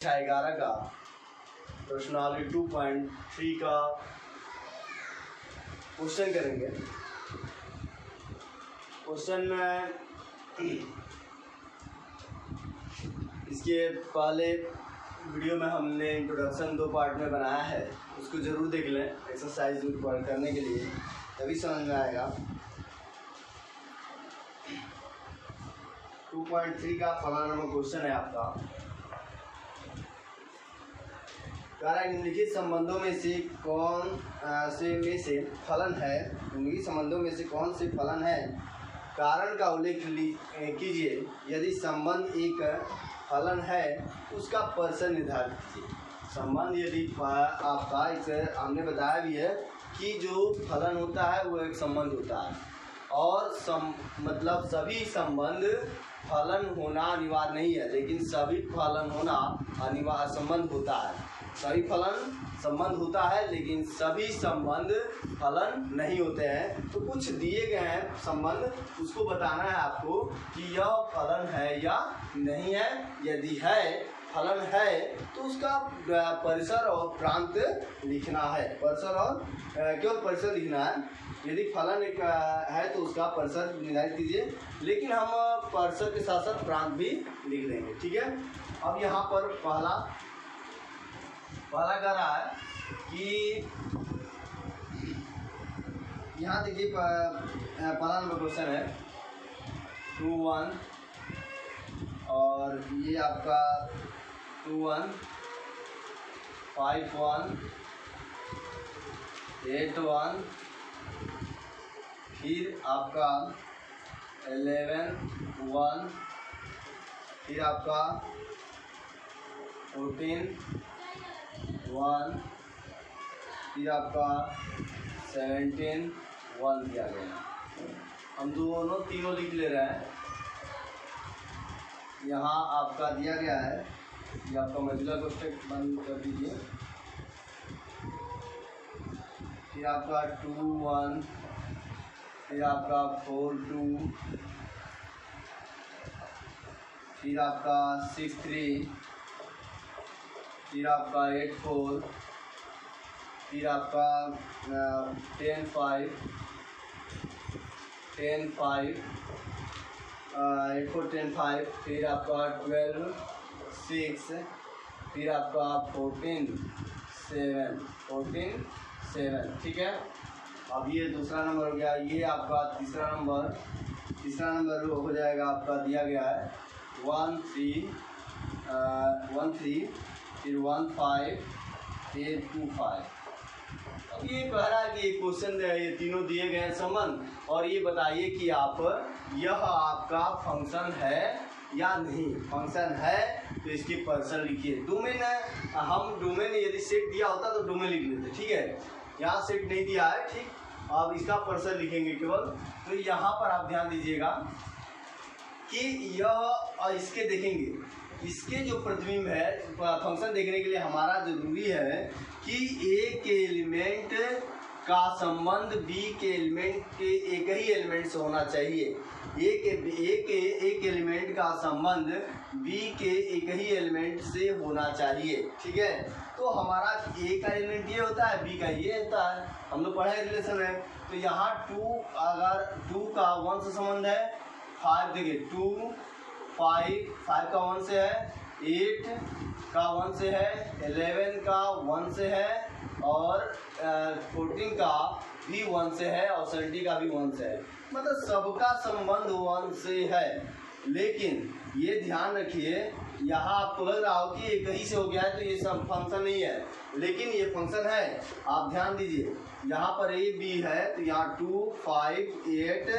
11 का प्रश्नावली 2.3 का क्वेश्चन करेंगे। क्वेश्चन में इसके पहले वीडियो में हमने इंट्रोडक्शन 2 पार्ट में बनाया है, उसको ज़रूर देख लें एक्सरसाइज करने के लिए, तभी समझ में आएगा। 2.3 का पहला नंबर क्वेश्चन है आपका। निम्नलिखित संबंधों में से कौन से फलन है, निम्नलिखित संबंधों में से कौन से फलन है, कारण का उल्लेख कीजिए। यदि संबंध एक फलन है उसका पर्सन निर्धारित कीजिए। संबंध यदि आपका एक हमने बताया भी है कि जो फलन होता है वो एक संबंध होता है, और मतलब सभी संबंध फलन होना अनिवार्य नहीं है, लेकिन सभी फलन होना अनिवार्य संबंध होता है। सभी फलन संबंध होता है लेकिन सभी संबंध फलन नहीं होते हैं। तो कुछ दिए गए हैं संबंध, उसको बताना है आपको कि यह फलन है या नहीं है। यदि है फलन है तो उसका परिसर और प्रांत लिखना है। परिसर और केवल परिसर लिखना है। यदि फलन एक है तो उसका परिसर निर्धारित कीजिए, लेकिन हम परिसर के साथ साथ प्रांत भी लिख लेंगे, ठीक है। अब यहाँ पर पहला कह रहा है कि यहाँ देखिए पहला नंबर क्वेश्चन है 2-1, और ये आपका 2-1, 5-1, 8-1, फिर आपका 11-1, फिर आपका 14-1, फिर आपका 17-1 दिया गया। हम तीनों लिख ले रहे हैं। यहाँ आपका दिया गया है, ये आपका मौजूदा कोष्टक बंद कर दीजिए। फिर आपका 2-1, फिर आपका 4-2, फिर आपका 6-3, फिर आपका 8-4, फिर आपका 10-5, 10-5, 8-4, 10-5, फिर आपका 12-6, फिर आपका 14-7, ठीक है। अब ये दूसरा नंबर हो गया। ये आपका तीसरा नंबर हो जाएगा आपका, दिया गया है 1-3, 1-3, फिर 1-5, फिर 2-5। अब ये कह रहा है कि ये क्वेश्चन ये तीनों दिए गए हैं संबंध, और ये बताइए कि यह आपका फंक्शन है या नहीं। फंक्शन है तो इसकी पर्सन लिखिए। डोमेन है, हम डोमेन यदि सेट दिया होता तो डोमेन लिख लेते, ठीक है। यहाँ सेट नहीं दिया है, ठीक। अब इसका पर्सन लिखेंगे केवल। तो यहाँ पर आप ध्यान दीजिएगा कि यह इसके देखेंगे, इसके जो प्रतिबिंब है फंक्शन देखने के लिए हमारा जरूरी है कि ए के एलिमेंट का संबंध बी के एलिमेंट के एक ही एलिमेंट से होना चाहिए। एक एलिमेंट का संबंध बी के एक ही एलिमेंट से होना चाहिए, ठीक है। तो हमारा ए का एलिमेंट ये होता है, बी का ये होता है, हम लोग पढ़े रिलेशन है। तो यहाँ 2, अगर 2 का 1 से संबंध है, 5 देखिए 2, 5 का 1 से है, 8 का 1 से है, 11 का 1 से है, और 14 का भी 1 से है, और 17 का भी 1 से है। मतलब सबका संबंध 1 से है। लेकिन ये ध्यान रखिए, यहाँ आपको लग रहा हो कि एक ही से हो गया है तो ये सब फंक्शन नहीं है, लेकिन ये फंक्शन है। आप ध्यान दीजिए, यहाँ पर ए बी है तो यहाँ 2, 5, 8,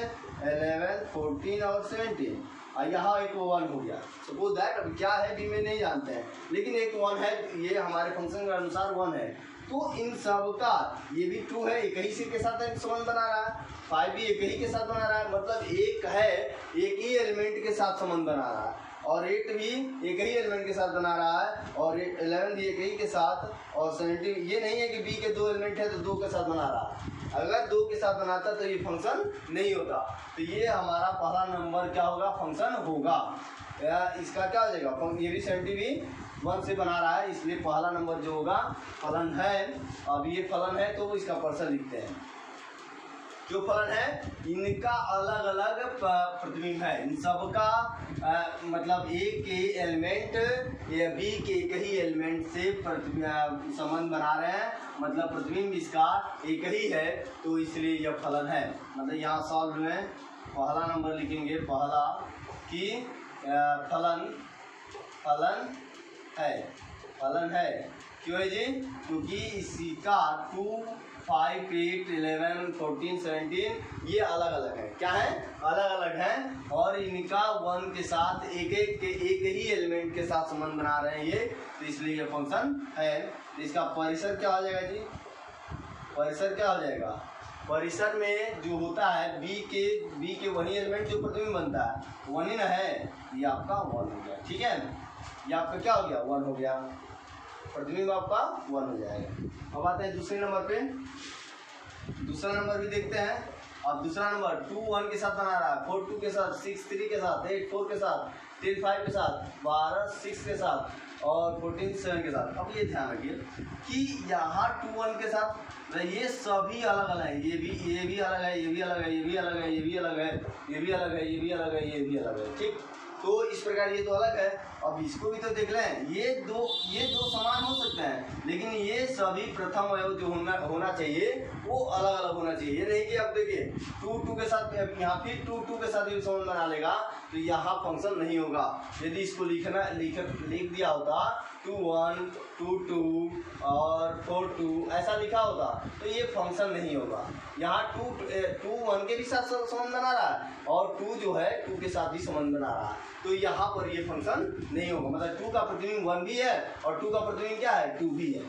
11, 14 और 17, और यहाँ एक 1 हो गया। सपोज दैट अब क्या है बी में नहीं जानते हैं, लेकिन एक 1 है, ये हमारे फंक्शन के अनुसार 1 है। तो इन सब का ये भी 2 है, एक ही से के साथ एक संबंध बना रहा है, 5 भी एक ही के साथ बना रहा है, मतलब एक है एक ही एलिमेंट के साथ संबंध बना रहा है, और 8 भी एक ही एलिमेंट के साथ बना रहा है, और 11 भी एक ही के साथ, और 17 ये नहीं है कि बी के 2 एलिमेंट है तो 2 के साथ बना रहा है। अगर 2 के साथ बनाता तो ये फंक्शन नहीं होता। तो ये हमारा पहला नंबर क्या होगा, फंक्शन होगा। इसका क्या हो जाएगा, ये भी 70 भी 1 से बना रहा है, इसलिए पहला नंबर जो होगा फलन है। अब ये फलन है तो इसका परसेंट लिखते हैं। जो फलन है इनका अलग अलग प्रतिबिंब है, इन सबका मतलब ए के एलिमेंट या बी के एक ही एलिमेंट से संबंध बना रहे हैं, मतलब प्रतिबिंब इसका एक ही है, तो इसलिए यह फलन है। मतलब यहाँ सॉल्व में पहला नंबर लिखेंगे, पहला कि फलन है। क्यों है जी? क्योंकि इसका 2, 5, 8, 11, 14, 17 ये अलग अलग है। क्या है? अलग अलग है, और इनका 1 के साथ एक ही एलिमेंट के साथ संबंध बना रहे हैं ये, तो इसलिए ये फंक्शन है। इसका परिसर क्या हो जाएगा जी? परिसर क्या हो जाएगा? परिसर में जो होता है बी के वही एलिमेंट जो प्रतिबिंब बनता है वही ना है, ये आपका 1 हो गया। ठीक है, ये आपका क्या हो गया? 1 हो गया, प्रतिबिंब आपका 1 हो जाएगा। अब आते हैं दूसरे नंबर पे। दूसरा नंबर भी देखते हैं। अब दूसरा नंबर 2 1 के साथ बना रहा है, 4 2 के साथ, 6 3 के साथ, 8 4 के साथ, 10 5 के साथ, 12 6 के साथ और 14 7 के साथ। अब ये ध्यान रखिए कि यहाँ 2 1 के साथ ये सभी अलग अलग है, ये भी अलग है, ये भी अलग है, ये भी अलग है, ये भी अलग है, ये भी अलग है, ये भी अलग है, ये भी अलग है। ठीक, तो इस प्रकार ये तो अलग है। अब इसको भी तो देख लें, ये दो समान हो सकते हैं, लेकिन ये सभी प्रथम अवयव जो होना चाहिए वो अलग अलग होना चाहिए। ये नहीं कि अब देखिए 2 2 के साथ यहाँ फिर 2 2 के साथ भी संबंध बना लेगा तो यहाँ फंक्शन नहीं होगा। यदि इसको लिख दिया होता 2 1 2 2 और 4 2 ऐसा लिखा होता तो ये फंक्शन नहीं होगा। यहाँ 2 1 के भी साथ संबंध बना रहा है और 2 जो है 2 के साथ भी संबंध बना रहा है, तो यहाँ पर ये फंक्शन नहीं होगा। मतलब 2 का प्रतिबिंब 1 भी है और 2 का प्रतिबिंब क्या है? 2 भी है,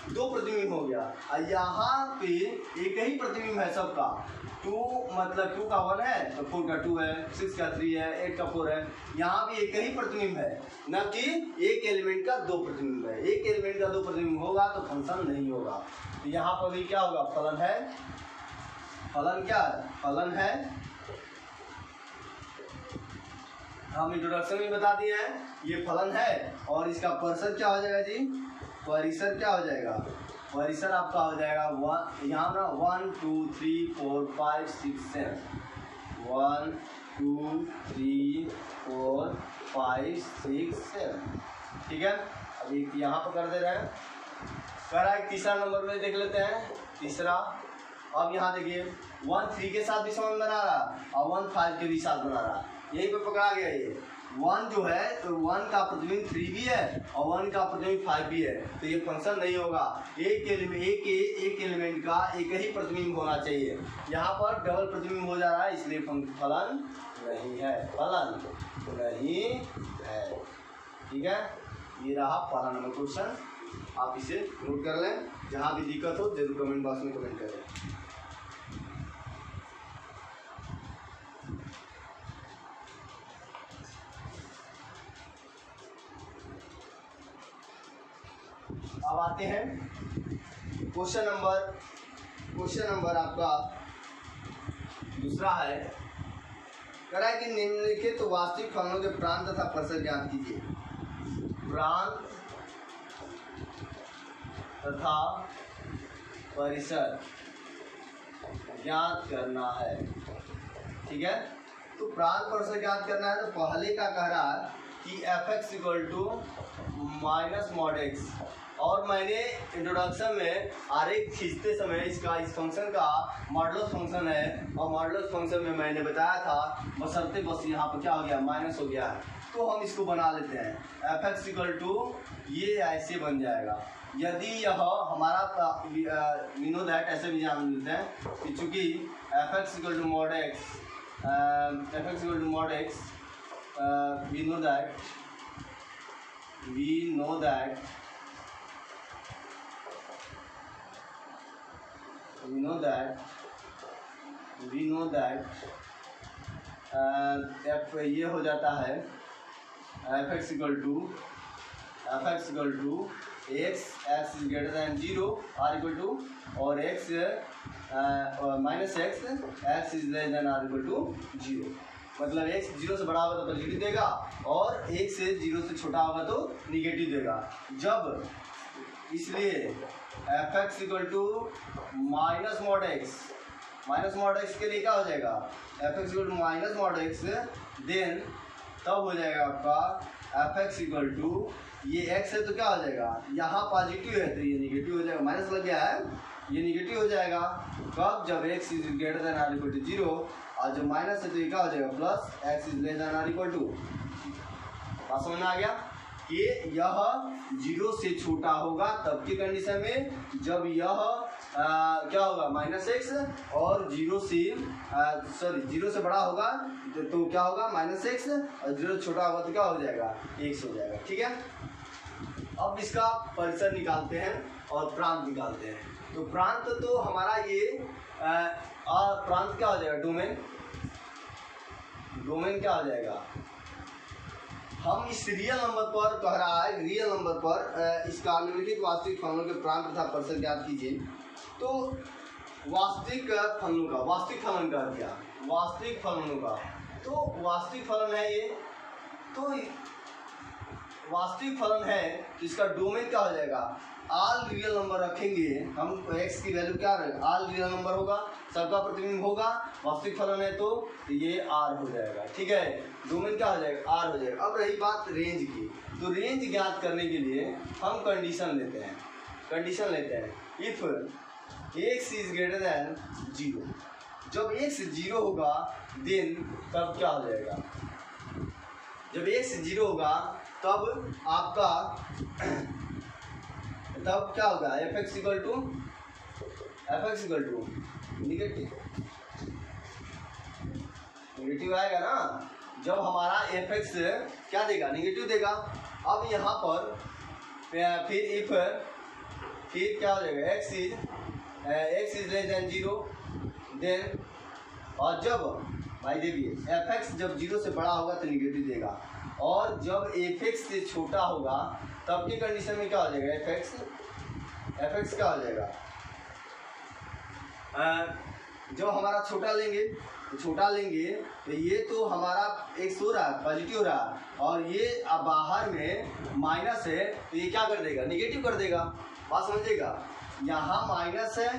2 प्रतिबिंब हो गया। और यहाँ पे एक ही प्रतिबिंब है सबका, 2 मतलब 2 का 1 है तो 4 का 2 है, 6 का 3 है, 8 का 4 है। यहाँ भी एक ही प्रतिबिंब है, न कि एक एलिमेंट का 2 प्रतिबिंब है। एक एलिमेंट का 2 प्रतिबिंब होगा तो फंक्शन नहीं होगा। तो यहाँ पर भी क्या होगा? फलन है। फलन क्या है? फलन है। हम इंट्रोडक्शन में बता दिए हैं ये फलन है। और इसका परिसर क्या हो जाएगा जी? परिसर क्या हो जाएगा? परिसर आपका हो जाएगा 1, यहाँ ना 1 2 3 4 5 6 7, 1 2 3 4 5 6 7। ठीक है, अभी यहाँ पर कर दे रहे हैं। कह रहा है तीसरा नंबर में देख लेते हैं। तीसरा, अब यहाँ देखिए 1 3 के साथ भी संबंध बना रहा और 1 5 के भी साथ बना रहा, यही पे पकड़ा गया। ये 1 जो है तो 1 का प्रतिबिंब 3 भी है और 1 का प्रतिबिंब 5 भी है, तो ये फंक्शन नहीं होगा। एक एलिमेंट का एक ही प्रतिबिंब होना चाहिए। यहाँ पर डबल प्रतिबिंब हो जा रहा है, इसलिए फलन नहीं है। फलन नहीं है। ठीक है, ये रहा पहला नंबर क्वेश्चन। आप इसे नोट कर लें, जहाँ भी दिक्कत हो जरूर कमेंट बॉक्स में कमेंट करें। अब आते हैं क्वेश्चन नंबर आपका दूसरा है। कह रहा है कि निम्नलिखित तो वास्तविक फलनों के प्रांत तथा परिसर ज्ञात कीजिए। प्रांत तथा परिसर ज्ञात करना है। ठीक है, तो प्रांत परिसर ज्ञात करना है। तो पहले का कह रहा है कि fx - mod x, और मैंने इंट्रोडक्शन में आरेख खींचते समय इस फंक्शन का मॉडुलस फंक्शन है, और मॉडुलस फंक्शन में मैंने बताया था बशर्ते बस यहाँ पर क्या हो गया? माइनस हो गया है। तो हम इसको बना लेते हैं। fx ये ऐसे बन जाएगा। यदि यह हमारा वी नो दैट, ऐसे भी जान लेते हैं कि चूँकि fx mod x we know that f ये हो जाता है fx x is greater than 0 r equal to, और x minus x is less than r equal to 0। मतलब x 0 से बड़ा होगा तो पॉजिटिव देगा और 1 से 0 से छोटा होगा तो निगेटिव देगा। जब इसलिए fx equal to minus mod x के लिए क्या हो जाएगा, fx equal to minus mod x, then तब हो जाएगा आपका fx इक्वल टू, ये x है तो क्या हो जाएगा, यहाँ पॉजिटिव है तो ये निगेटिव हो जाएगा, माइनस लग गया है ये निगेटिव हो जाएगा। कब, जब x is greater than or equal to 0, और जब माइनस है तो ये क्या हो जाएगा plus, x is less than or equal to. बात समझ में आ गया कि यह 0 से छोटा होगा तब की कंडीशन में, जब यह क्या होगा -x और 0 से बड़ा होगा तो क्या होगा -x, और 0 से छोटा होगा तो क्या हो जाएगा, x हो जाएगा। ठीक है, अब इसका परिसर निकालते हैं और प्रांत निकालते हैं। तो प्रांत तो हमारा ये प्रांत क्या हो जाएगा, डोमेन क्या हो जाएगा, हम इस रियल नंबर पर कह रहा है, रियल नंबर पर इसका निम्नलिखित वास्तविक फलनों के प्रांत तथा परिसर ज्ञात कीजिए। तो वास्तविक फलन का क्या, वास्तविक फलनों का, तो वास्तविक फलन है ये, तो वास्तविक फलन है तो इसका डोमेन क्या हो जाएगा, ऑल रियल नंबर रखेंगे हम, x की वैल्यू क्या रहेगा, ऑल रियल नंबर होगा, सबका प्रतिबिंब होगा, वास्तविक फलन है तो ये r हो जाएगा। ठीक है, डोमेन क्या हो जाएगा, r हो जाएगा। अब रही बात रेंज की, तो रेंज ज्ञात करने के लिए हम कंडीशन लेते हैं, if x is greater then 0, जब x 0 होगा देन तब क्या हो जाएगा, जब x 0 होगा तब आपका तब क्या होगा, fx इक्वल टू निगेटिव आएगा ना, जब हमारा fx क्या देगा, निगेटिव देगा। अब यहाँ पर फिर क्या हो जाएगा, x is less than 0, then, और जब भाई देखिए fx जब 0 से बड़ा होगा तो निगेटिव देगा, और जब fx से छोटा होगा तब की कंडीशन में क्या हो जाएगा, fx क्या हो जाएगा, जब हमारा छोटा लेंगे तो ये तो हमारा x हो रहा है, पॉजिटिव हो रहा है, और ये अब बाहर में माइनस है तो ये क्या कर देगा, निगेटिव कर देगा। बात समझिएगा, यहाँ माइनस है,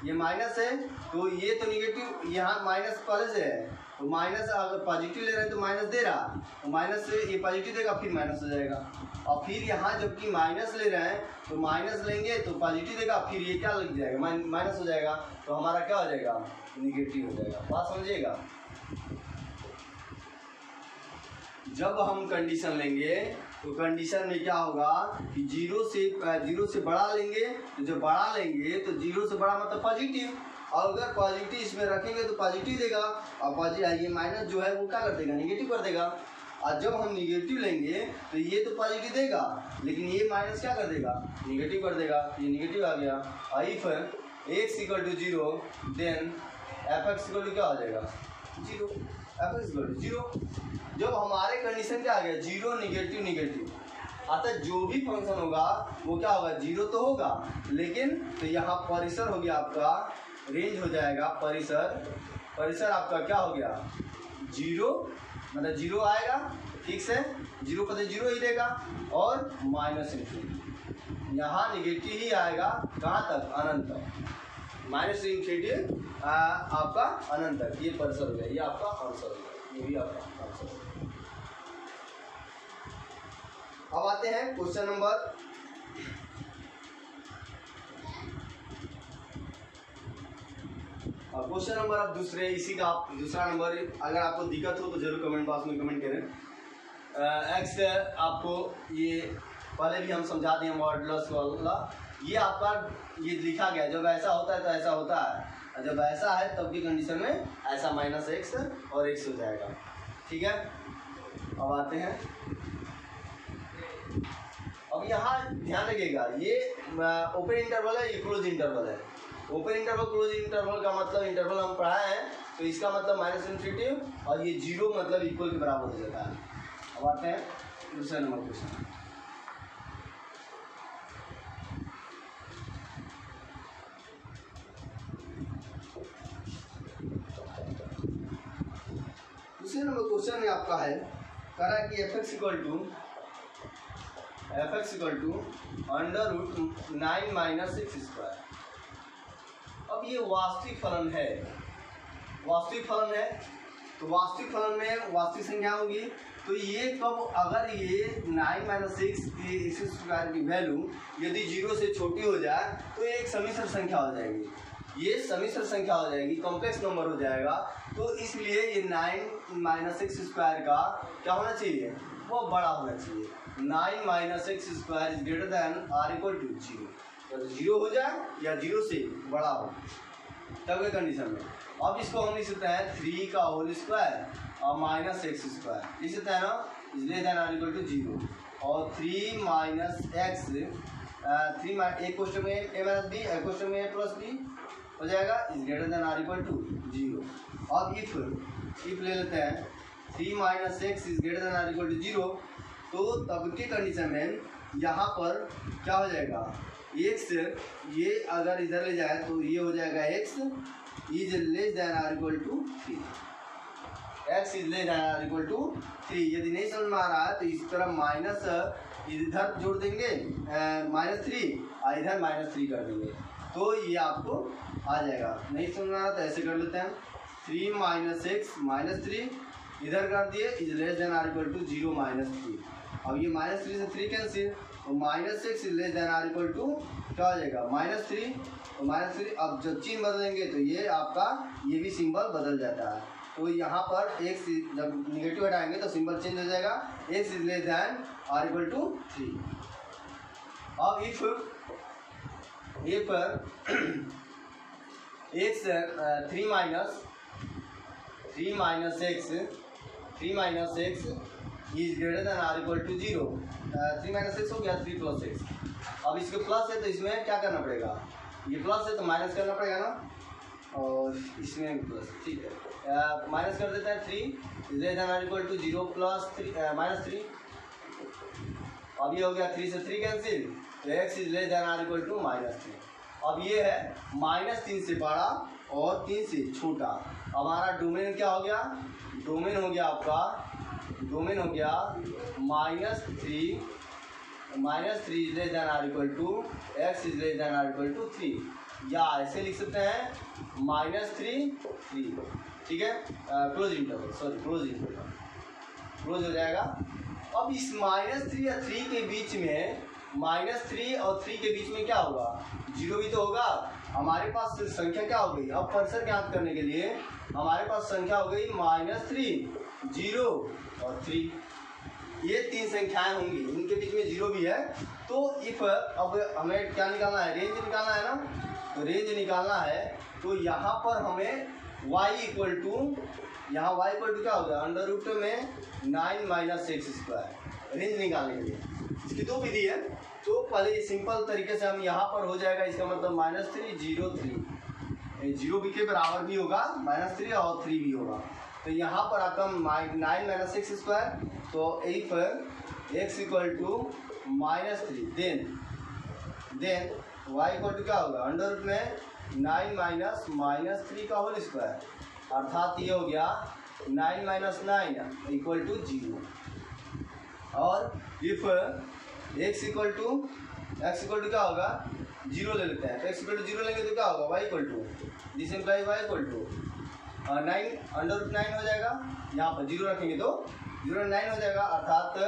ये माइनस है तो ये तो निगेटिव, यहाँ माइनस पहले से है तो माइनस, अगर पॉजिटिव ले रहे हैं तो माइनस दे रहा, तो माइनस से ये पॉजिटिव देगा फिर माइनस हो जाएगा, और फिर यहाँ जबकि माइनस ले रहे हैं तो माइनस लेंगे तो पॉजिटिव देगा, फिर ये क्या लग जाएगा, माइनस हो जाएगा, तो हमारा क्या हो जाएगा, निगेटिव हो जाएगा। बात समझिएगा, जब हम कंडीशन लेंगे तो कंडीशन में क्या होगा कि 0 से बड़ा लेंगे, तो जब बड़ा लेंगे तो 0 से बड़ा मतलब पॉजिटिव, और अगर पॉजिटिव इसमें रखेंगे तो पॉजिटिव देगा, और पॉजिटिव ये माइनस जो है वो क्या कर देगा, निगेटिव कर देगा। और जब हम निगेटिव लेंगे तो ये तो पॉजिटिव देगा, लेकिन ये माइनस क्या कर देगा, निगेटिव कर देगा, ये निगेटिव आ गया। और if x equal to 0 then fx equal to क्या हो जाएगा, 0, fx इक्वल टू 0। जब हमारे कंडीशन क्या आ गया, 0 निगेटिव, अतः जो भी फंक्शन होगा वो क्या होगा, 0 तो होगा, लेकिन तो यहाँ परिसर हो गया आपका, रेंज हो जाएगा परिसर आपका क्या हो गया, 0 मतलब 0 आएगा, ठीक है, 0 पर 0 ही देगा, और -∞, यहाँ निगेटिव ही आएगा, कहाँ तक, अनंत तक, -∞ आपका अनंत तक, ये परिसर हो गया, ये आपका आंसर हो गया, ये भी आपका आंसर हो गया। अब आते हैं क्वेश्चन नंबर अब दूसरे, इसी का आप दूसरा नंबर, अगर आपको दिक्कत हो तो जरूर कमेंट बॉक्स में कमेंट करें। एक्स आपको ये पहले भी हम समझा दिए मॉडुलस वाला, ये आपका ये लिखा गया, जब ऐसा होता है तो ऐसा होता है, जब ऐसा है तब की कंडीशन में ऐसा -x और x हो जाएगा। ठीक है, अब आते हैं, अब यहाँ ध्यान रखिएगा, ये ओपन इंटरवल है, ये क्लोज इंटरवल है। ओपन इंटरवल क्लोज इंटरवल का मतलब इंटरवल हम पढ़ाए हैं, तो इसका मतलब -∞, और ये 0 मतलब इक्वल के बराबर हो जाता है। अब आते हैं दूसरा नंबर क्वेश्चन। दूसरे दूसरे नंबर क्वेश्चन में आपका है कह रहा है कि F X equal to under root 9 - 6 square. अब ये वास्तविक फलन है, तो वास्तविक फलन में वास्तविक संख्या होगी, तो ये कब अगर ये 9 - 6 इस स्क्वायर की वैल्यू यदि 0 से छोटी हो जाए तो ये एक समिश्र संख्या हो जाएगी, ये समिश्र संख्या हो जाएगी, कॉम्प्लेक्स नंबर हो जाएगा। तो इसलिए ये 9 - 6 स्क्वायर का क्या होना चाहिए, वो बड़ा होना चाहिए। 9 - 6 square is greater than or equal to 0, तो 0 हो जाए या 0 से बड़ा हो तब के कंडीशन में। अब इसको हम लिख सकते हैं 3 का होल स्क्वायर और -x स्क्वायर लिख सकते हैं ना, इसलिए देन आर इक्वल टू 0 और 3 - x 3 एक क्वेश्चन में a - b एक क्वेश्चन में a + b हो जाएगा, is greater than or equal to 0। अब इफ ले लेते हैं 3 - x is greater than or equal to 0, तो तब की कंडीशन में यहाँ पर क्या हो जाएगा, x ये अगर इधर ले जाए तो ये हो जाएगा x is less than or equal to 3, x is less than or equal to 3। यदि नहीं समझ में आ रहा है तो इस तरफ माइनस इधर जोड़ देंगे -3 और इधर -3 कर देंगे, तो ये आपको आ जाएगा। नहीं समझ में आ रहा तो ऐसे कर लेते हैं 3 - x -3 इधर कर दिए, is less than or equal to 0 -3। अब ये -3 से 3 कैंसिल, तो -6 is less than or equal to क्या हो जाएगा -3, तो -3। अब जब चिन्ह बदलेंगे तो ये आपका ये भी सिंबल बदल जाता है, तो यहाँ पर x जब निगेटिव हटाएंगे तो सिंबल चेंज हो जाएगा, x is less than or equal to 3। अब if x 3 - x is greater than or equal to 0, 3 - 6 हो गया, 3 + 6। अब इसके प्लस है तो इसमें क्या करना पड़ेगा, ये प्लस है तो माइनस करना पड़ेगा ना, और इसमें प्लस, ठीक है, माइनस कर देते हैं 3 is less than or equal to 0 + 3 -3। अब ये हो गया 3 से 3 कैंसिल, तो x is less than or equal to -3। अब ये है -3 से बड़ा और 3 से छोटा। अब हमारा डोमेन क्या हो गया, डोमेन हो गया आपका -3 is less than or equal to x is less than or equal to 3, या ऐसे लिख सकते हैं -3 ठीक है, क्लोज इंटरवल क्लोज हो जाएगा। अब इस -3 या 3 के बीच में, -3 और 3 के बीच में क्या होगा, 0 भी तो होगा। हमारे पास संख्या क्या हो गई, अब परिसर ज्ञात करने के लिए हमारे पास संख्या हो गई -3, 0 और 3, ये 3 संख्याएं होंगी, इनके बीच में 0 भी है। तो इफ अब हमें क्या निकालना है, रेंज निकालना है ना, तो रेंज निकालना है, तो यहाँ पर हमें y इक्वल टू क्या हो गया, अंडर रूट में 9 - 6 स्क्वायर रेंज निकालने के लिए। इसकी 2 विधि है, तो पहले सिंपल तरीके से हम यहाँ पर हो जाएगा, इसका मतलब -3 0 3, 0 भी के बराबर भी होगा, -3 और 3 भी होगा। तो यहाँ पर आपका 9 - 6 स्क्वायर, तो if x equal to -3 then y equal to क्या होगा, अंडर रूट में 9 - -3 का होल स्क्वायर, अर्थात ये हो गया 9 - 9 इक्वल टू 0। और इफ x इक्वल टू क्या होगा, 0 ले लेते हैं, तो x इक्वल टू 0 लेंगे तो क्या होगा, y equal to this imply y equal to 9 under root 9 हो जाएगा, यहाँ पर 0 रखेंगे तो 0 9 हो जाएगा, अर्थात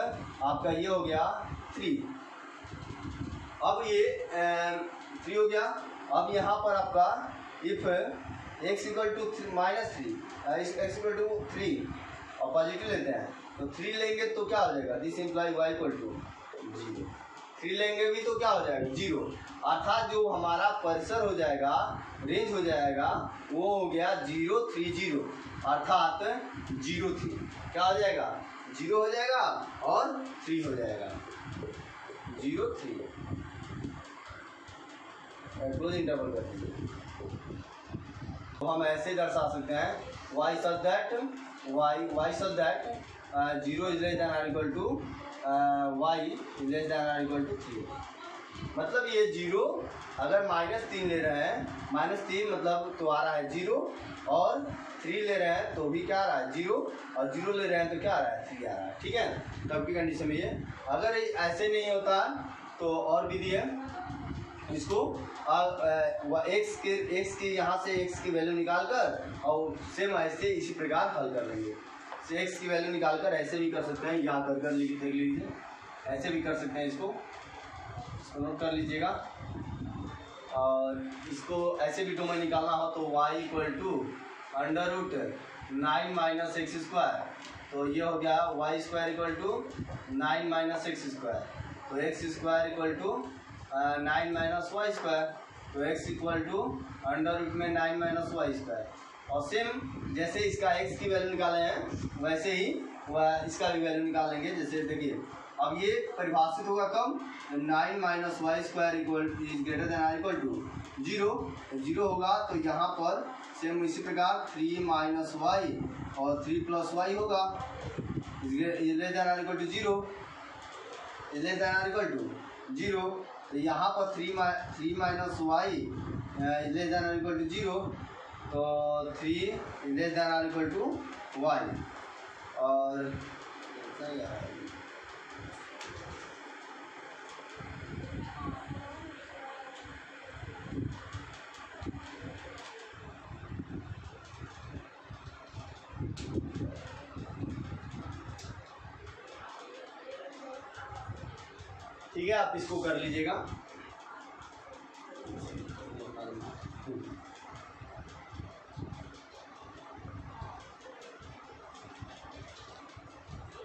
आपका ये हो गया 3। अब ये 3 हो गया। अब यहाँ पर आपका if x equal to -3 x equal to 3 और पॉजिटिव लेते हैं, तो 3 लेंगे तो क्या हो जाएगा, this imply y equal to 0, 3 लेंगे भी तो क्या हो जाएगा 0, अर्थात जो हमारा परिसर हो जाएगा, रेंज हो जाएगा, वो हो गया 0 3 0, अर्थात 0 3 क्या हो जाएगा, 0 हो जाएगा और 3 हो जाएगा, 0 3 क्लोज इंटरवल कर दीजिए। तो हम ऐसे दर्शा सकते हैं y such that 0 is less than or equal to y is less than or equal to 3। मतलब ये 0, अगर -3 ले रहे हैं, -3 मतलब तो आ रहा है 0, और 3 ले रहे हैं तो भी क्या आ रहा है 0, और 0 ले रहे हैं तो क्या आ रहा है 3 आ रहा है। ठीक है, तब की कंडीशन में ये। अगर ऐसे नहीं होता तो और विधि है, इसको x के यहाँ से x की वैल्यू निकाल कर और सेम ऐसे इसी प्रकार हल कर लेंगे। x की वैल्यू निकाल कर ऐसे भी कर सकते हैं, यहाँ कर देख लीजिए, ऐसे भी कर सकते हैं, इसको नोट कर लीजिएगा। और इसको ऐसे भी डोमेन निकालना हो तो y = √9 - x², तो ये हो गया y² = 9 - x², तो x² = 9 - y², तो x = √9 - y²। और सेम जैसे इसका x की वैल्यू निकाले हैं वैसे ही वह इसका भी वैल्यू निकाल लेंगे। जैसे देखिए अब ये परिभाषित होगा कम 9 - y² = > 0 होगा, तो यहाँ पर सेम इसी प्रकार 3 - y और 3 + y होगा, <0 तो यहाँ पर 3 - y <0 तो 3 < y, और ठीक है, आप इसको कर लीजिएगा।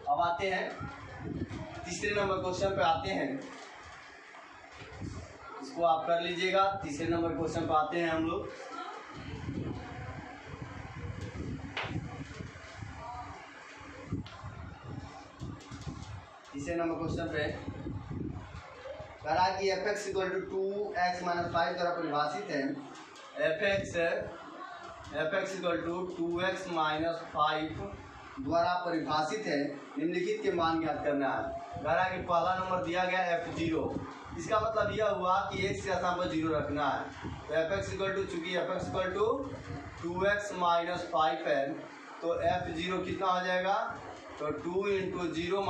अब आते हैं तीसरे नंबर क्वेश्चन पे आते हैं, इसको आप कर लीजिएगा। तीसरे नंबर क्वेश्चन पे आते हैं हम लोग। तीसरे नंबर क्वेश्चन पे कहा कि f(x = 2x - 5) द्वारा परिभाषित है। f(x = 2x - 5) द्वारा परिभाषित है, निम्नलिखित के मान ज्ञात करना है। कह रहा है कि पहला नंबर दिया गया f0, इसका मतलब यह हुआ कि x के स्थान पर 0 रखना है। तो f(x = चूंकि f(x = 2x - 5) है, तो f0 कितना हो जाएगा, तो 2 × 0 -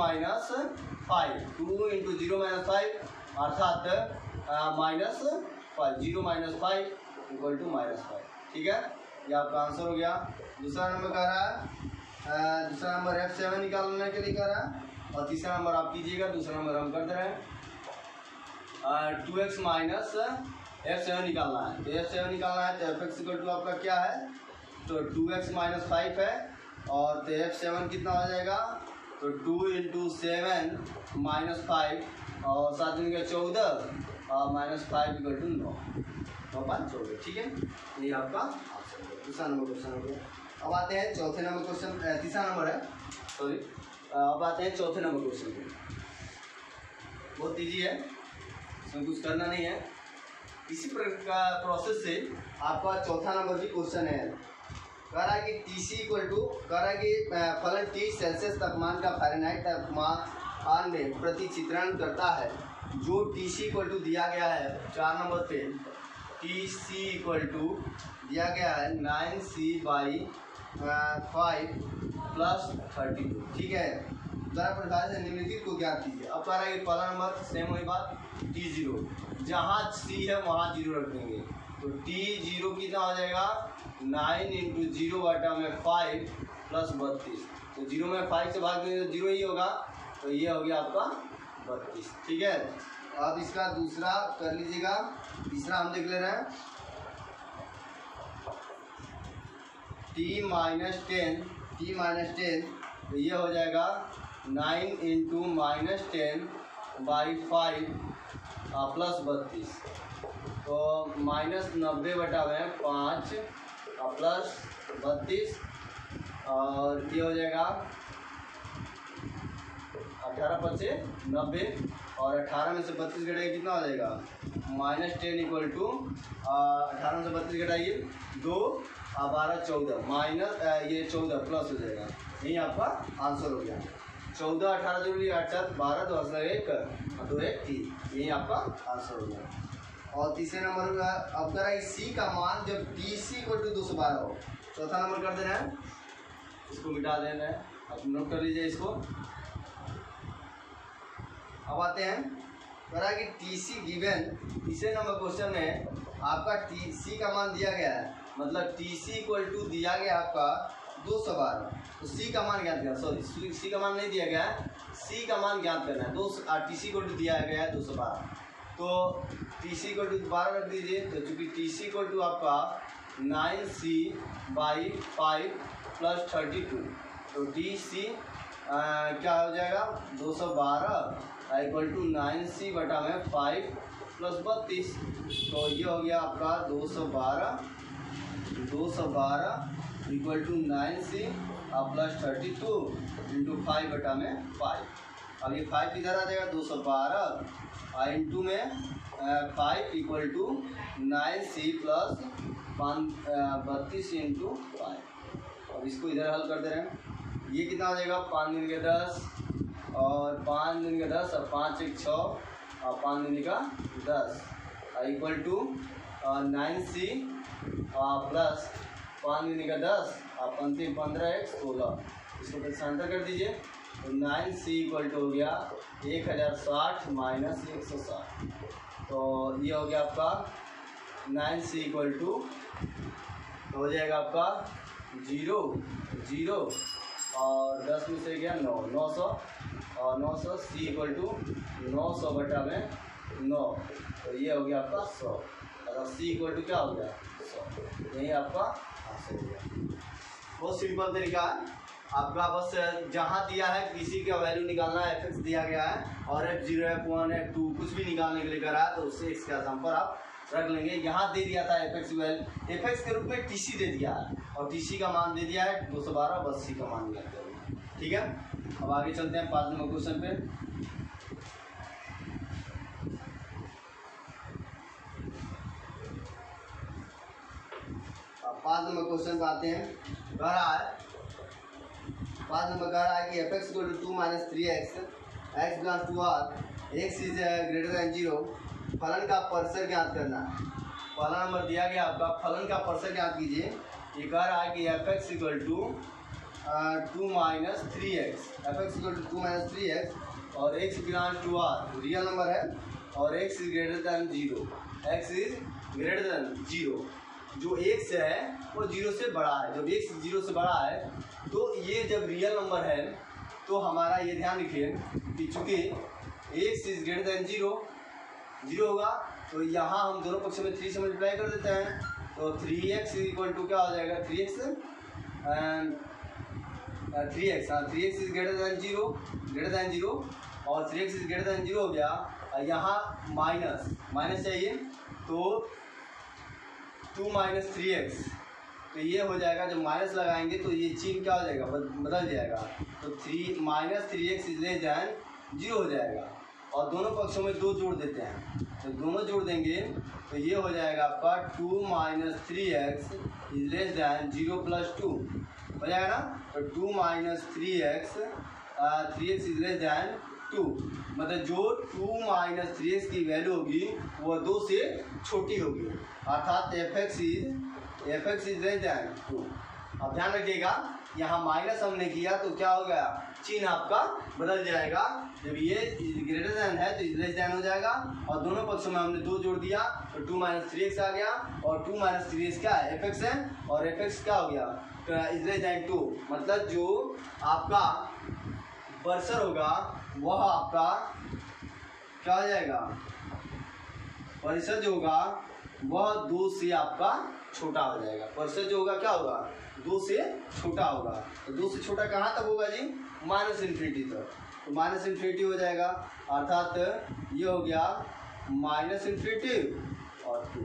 5, 2 × 0 - 5 अर्थात -5, 0 - 5 = -5। ठीक है, ये आपका आंसर हो गया। दूसरा नंबर कह रहा है, दूसरा नंबर f7 निकालने के लिए कह रहा है, और तीसरा नंबर आप कीजिएगा, दूसरा नंबर हम कर दे रहे हैं। 2x - f7 निकालना है, तो f7 निकालना है तो f(x = आपका क्या है, तो 2x - 5 है, और तो f7 कितना हो जाएगा, तो 2 × 7 - 5 और 7 × 14 और -5 = 9, 9 × 5 = 14। ठीक है, ये आपका दूसरा नंबर क्वेश्चन हो गया। अब आते हैं चौथे नंबर क्वेश्चन, तीसरा नंबर है, सॉरी। अब आते हैं चौथे नंबर क्वेश्चन पे। बहुत ईजी है, इसमें कुछ करना नहीं है। इसी प्रकार प्रोसेस से आपका चौथा नंबर भी क्वेश्चन है। कह रहा है कि TC = कह रहा है कि फलन T सेल्सियस तापमान का फ़ारेनहाइट तापमान में प्रतिचित्रण करता है। जो TC = दिया गया है 4 नंबर पे, TC = दिया गया है 9C/5 + 32। ठीक है, द्वारा परिभाषित है, निम्नलिखित को ज्ञात कीजिए। अब कह रहा है कि पहला नंबर सेम वही बात, T0 जहाँ C है वहाँ 0 रख देंगे, तो T0 कितना हो जाएगा, 9 × 0/5 + 32, तो 0 में 5 से भाग देंगे तो 0 ही होगा, तो ये हो गया आपका 32। ठीक है, अब इसका दूसरा कर लीजिएगा। तीसरा हम देख ले रहे हैं, T-10, तो ये हो जाएगा 9 × -10/5 + 32, तो -90/5 + 32, और ये हो जाएगा 18 × 5 = 90, और 18 में से 32 घटाइए कितना हो जाएगा, -10 = 18 में से 32 घटाइए 2 और 12 14 माइनस ये 14 प्लस हो जाएगा। यही आपका आंसर हो गया। 14 18 जोड़ लिया 8 12 2 1 2 1 3, यही आपका आंसर हो गया। और तीसरे नंबर का अब करा सी का मान जब TC = 212 हो। चौथा नंबर कर देना है, इसको मिटा देना है, अब नोट कर लीजिए इसको। अब आते हैं करा कि TC गिवन, तीसरे नंबर क्वेश्चन में आपका TC का मान दिया गया है, मतलब TC = दिया गया आपका 212, तो C का मान ज्ञात करना, सॉरी C का मान नहीं दिया गया है, C का मान ज्ञात करना है। TC = दिया गया है 212, तो TC = 12 रख दीजिए। तो चूंकि TC = आपका 9C/5 + 32, तो TC क्या हो जाएगा 212 = 9C/5 + 32, तो ये हो गया आपका 212 = 9C + 32 × 5/5। अब ये 5 इधर आ जाएगा, 212 इंटू में 5 = 9C + 32 × 5। अब इसको इधर हल कर दे रहे हैं, ये कितना हो जाएगा 5 दूनी का 10 और 5 दूनी का 10 और 5 1 6 और 5 दूनी का 10 = 9C प्लस 5 दूनी का 10 और 5 15 1 16, इसको पक्षांतर कर दीजिए। तो 9C = हो गया 1060 - 160, तो ये हो गया आपका 9C = हो जाएगा आपका 0 0 और 10 में से गया 9 900 और 900, C = 900/9, तो ये हो गया आपका 100, और C = क्या हो गया 100, यही आपका आंसर हो गया। बहुत सिंपल तरीका है आपका, बस जहाँ दिया है किसी का वैल्यू निकालना है, fx दिया गया है और f0 f1 f2 कुछ भी निकालने के लिए करा है, तो उससे x के आधार पर आप रख लेंगे। यहाँ दे दिया था fx के रूप में TC दे दिया है और TC का मान दे दिया है 212, बस C का मान दिया है। ठीक है, अब आगे चलते हैं 5 नंबर क्वेश्चन पे। 5 नंबर क्वेश्चन पे आते हैं। कह रहा है 5 नंबर कह रहा है कि fx = 2 - 3x, x belongs to R, x is greater than 0, फलन का परसर ज्ञात करना है। पहला नंबर दिया गया आपका, फलन का परसर ज्ञात कीजिए। ये कह रहा है कि fx = 2 - 3x, fx = 2 - 3x और x belongs to R real number है और x is greater than 0, x is greater than 0, जो x है वो 0 से बड़ा है। जब x 0 से बड़ा है तो ये जब रियल नंबर है तो हमारा ये ध्यान रखिए कि चूँकि x इज ग्रेटर देन 0 होगा, तो यहाँ हम दोनों पक्षों में 3 से मल्टीप्लाई कर देते हैं, तो 3x = क्या हो जाएगा 3x इज ग्रेटर देन 0 और 3x इज ग्रेटर देन 0 हो गया। यहाँ माइनस चाहिए, तो 2 - 3x, तो ये हो जाएगा। जब माइनस लगाएंगे तो ये चिन्ह क्या हो जाएगा बदल जाएगा, तो 3 - 3x इज लेस देन 0 हो जाएगा। और दोनों पक्षों में 2 जोड़ देते हैं, तो दोनों जोड़ देंगे तो ये हो जाएगा आपका 2 - 3x इज लेस देन 0 + 2 हो जाएगा ना। तो 2 - 3x 3x is less then 2, मतलब जो 2 - 3x की वैल्यू होगी वो 2 से छोटी होगी, अर्थात fx इज लेस देन 2। अब ध्यान रखिएगा यहाँ माइनस हमने किया तो क्या हो गया, चिन्ह आपका बदल जाएगा। जब ये ग्रेटर देन है तो लेस देन हो जाएगा, और दोनों पक्षों में हमने 2 जोड़ दिया तो 2 - 3x आ गया, और 2 - 3x क्या है fx है, और fx क्या हो गया इज लेस देन 2, मतलब जो आपका परसर होगा वह आपका क्या हो जाएगा, परिसर जो होगा वह 2 से आपका छोटा हो जाएगा। परिसर जो होगा क्या होगा 2 से छोटा होगा। तो 2 से छोटा कहाँ तक होगा जी, -∞ तक, तो -∞ हो जाएगा, अर्थात ये हो गया -∞ और 2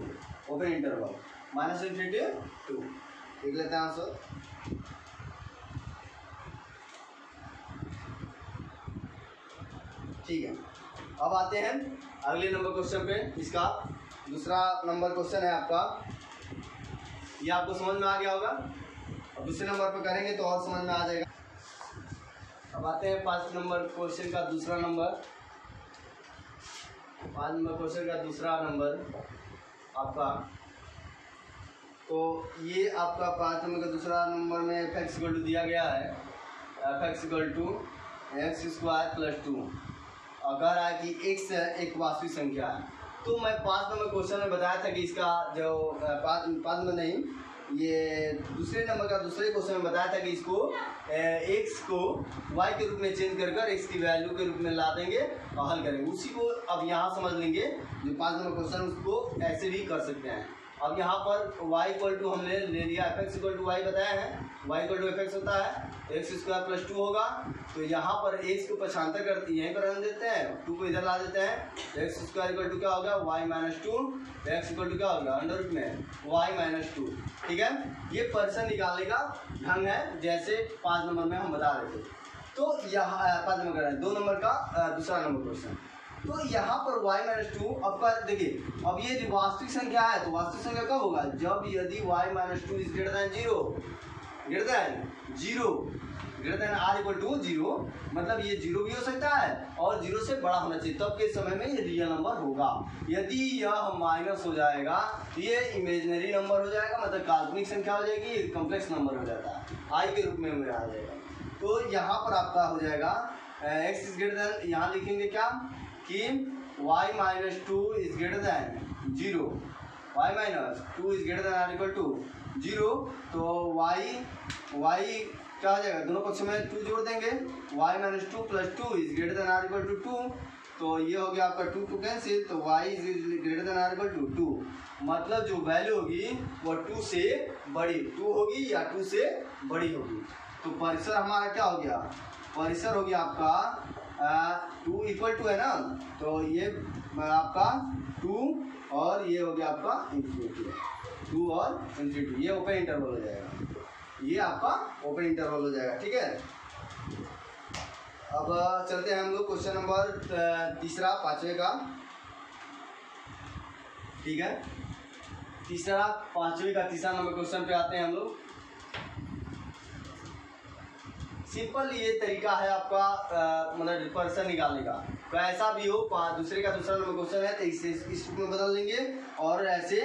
ओपन इंटरवल -∞ 2। देख लेते हैं आंसर। ठीक है, अब आते हैं अगले नंबर क्वेश्चन पे। इसका दूसरा नंबर क्वेश्चन है आपका, ये आपको समझ में आ गया होगा। अब दूसरे नंबर पर करेंगे तो और समझ में आ जाएगा। अब आते हैं 5 नंबर क्वेश्चन का दूसरा नंबर। 5 नंबर क्वेश्चन का दूसरा नंबर आपका, तो ये आपका 5 नंबर का दूसरा नंबर में f(x) दिया गया है, f(x) x² + 2। और कह रहा है कि x एक वास्तविक संख्या है। तो मैं 5 नंबर क्वेश्चन में बताया था कि इसका जो 5 नंबर नहीं, ये दूसरे नंबर का दूसरे क्वेश्चन में बताया था कि इसको x को y के रूप में चेंज कर कर x की वैल्यू के रूप में ला देंगे और हल करेंगे। उसी को अब यहाँ समझ लेंगे, जो 5 नंबर क्वेश्चन उसको ऐसे भी कर सकते हैं। अब यहाँ पर y = हमने ले लिया, f(x) = y बताया है, y = f(x) होता है, x² + 2 होगा। तो यहाँ पर x को पक्षांतर करते यहीं पर रख देते हैं, 2 को इधर ला देते हैं, x² = क्या हो गया, y - 2, x = क्या हो गया, अंडर में y - 2। ठीक है, ये पर्सन निकालने का ढंग है, जैसे 5 नंबर में हम बता रहे थे। तो यहाँ 5 नंबर का 2 नंबर का दूसरा नंबर क्वेश्चन। तो यहाँ पर y - 2 आपका देखिए, अब ये वास्तविक संख्या है, तो वास्तविक संख्या कब होगा, जब यदि y - 2 > 0, ग्रेटर देन r = 0, मतलब ये 0 भी हो सकता है और 0 से बड़ा होना चाहिए, तब के समय में ये रियल नंबर होगा। यदि यह माइनस हो जाएगा तो ये इमेजिनरी नंबर हो जाएगा, मतलब काल्पनिक संख्या हो जाएगी, कॉम्प्लेक्स नंबर हो जाता है, i के रूप में आ जाएगा। तो यहाँ पर आपका हो जाएगा x > यहाँ लिखेंगे क्या कि y - 2 > 0, y - 2 > r = 0। तो y क्या हो जाएगा, दोनों पक्ष में 2 जोड़ देंगे, y - 2 + 2 > r = 2। तो ये हो गया आपका 2 को कैंसिल, तो y > r = 2, मतलब जो वैल्यू होगी वो 2 से बड़ी 2 होगी या 2 से बड़ी होगी। तो परिसर हमारा क्या हो गया, परिसर हो गया आपका 2 = है ना, तो ये आपका 2 और ये हो गया आपका ∞, 2 और ∞, ये ओपन इंटरवल हो जाएगा, ये आपका ओपन इंटरवल हो जाएगा। ठीक है, अब चलते हैं हम लोग क्वेश्चन नंबर तीसरा 5वें का। ठीक है, तीसरा 5वें का तीसरा नंबर क्वेश्चन पे आते हैं हम लोग। सिंपल ये तरीका है आपका मतलब रिपर्सन निकालने का, तो ऐसा भी हो दूसरे का दूसरा नंबर क्वेश्चन है तो इसे इस में बदल लेंगे और ऐसे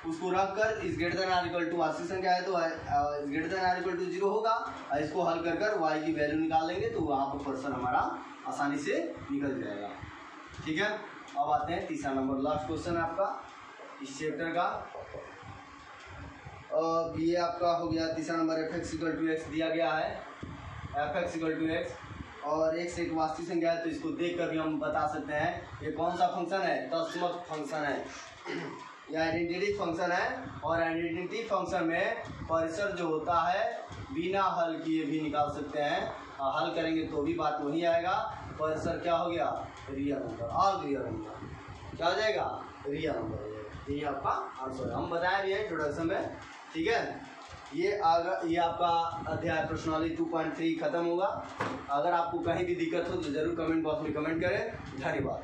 उसको रख कर इस ग्रेटर देन r = वास्तविक संख्या है तो ग्रेटर देन r = 0 होगा, और इसको हल कर कर y की वैल्यू निकाल लेंगे तो वहाँ पर पर्सन हमारा आसानी से निकल जाएगा। ठीक है, अब आते हैं तीसरा नंबर, लास्ट क्वेश्चन है आपका इस चैप्टर का। अब ये आपका हो गया तीसरा नंबर, f(x) = x दिया गया है, f(x) = x और x एक वास्तविक संख्या है, तो इसको देख कर भी हम बता सकते हैं ये कौन सा फंक्शन है, तस्मक फंक्शन है, यह आइडेंटिटी फंक्शन है। और आइडेंटिटी फंक्शन में परिसर जो होता है बिना हल किए भी निकाल सकते हैं, हल करेंगे तो भी बात वही आएगा, परिसर क्या हो गया, real number, all real number क्या हो जाएगा, रियल नंबर हो जाएगा। यही आपका आंसर हम बताए भी हैं इंट्रोडक्शन में। ठीक है, ये आपका अध्याय प्रश्नावली 2.3 खत्म होगा। अगर आपको कहीं भी दिक्कत हो तो जरूर कमेंट बॉक्स में कमेंट करें। धन्यवाद।